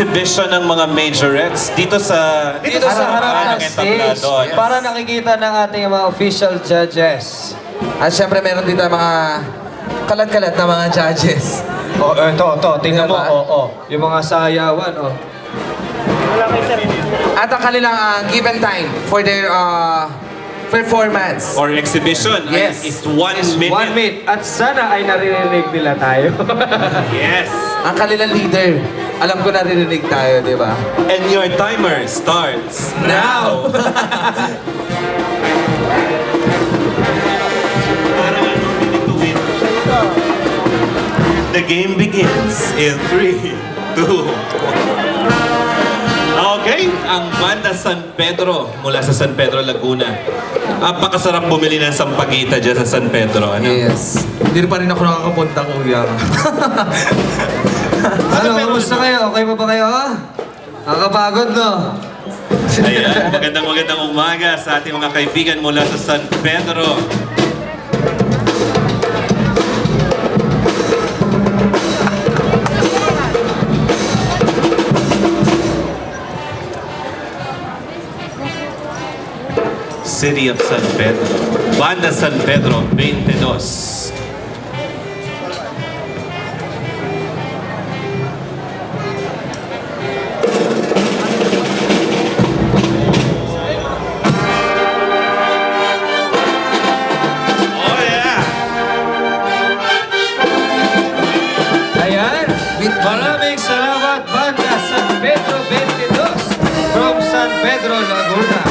exhibition ng mga majorettes dito sa harap ng stage. entablado. Para nakikita ng ating mga official judges. At syempre meron dito mga kalat-kalat na mga judges. Oh, ito. Tingnan mo. Diba? Yung mga sayawan, At ang kanilang given time for their performance. Or exhibition Yes. is 1 minute. 1 minute. At sana ay naririnig nila tayo. Yes. Ang kanilang leader, alam ko naririnig tayo, di ba? And your timer starts now. Parang ano, pinituwin. The game begins in 3, 2, Okay, ang Banda San Pedro mula sa San Pedro, Laguna. Napakasarap bumili ng sampagita dyan sa San Pedro. Ano? Yes. Hindi pa rin ako nakakapunta, kuya. Ano, kumusta kayo? Okay pa ba kayo? Nakakapagod, no? Ayan, magandang umaga sa ating mga kaibigan mula sa San Pedro. City of San Pedro. Banda San Pedro 22. Oh yeah! Ayan. Maraming salamat, Banda San Pedro 22 from San Pedro, Laguna.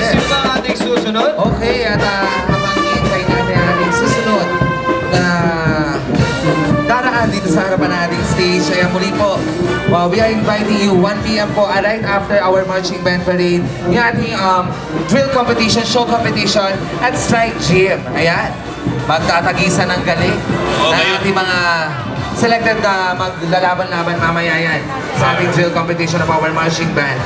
Sino ba ang ating susunod? Okay, at habang hihintay natin ang ating susunod na daraan dito sa harapan ng ating stage, ay muli po, we are inviting you 1 p.m. po, right after our marching band parade, yung ating drill competition, show competition, at strike gym. Ayan, magtatagisan ng galing ng ating mga selected na maglalaban-laban mamaya yan sa ating drill competition of our marching band.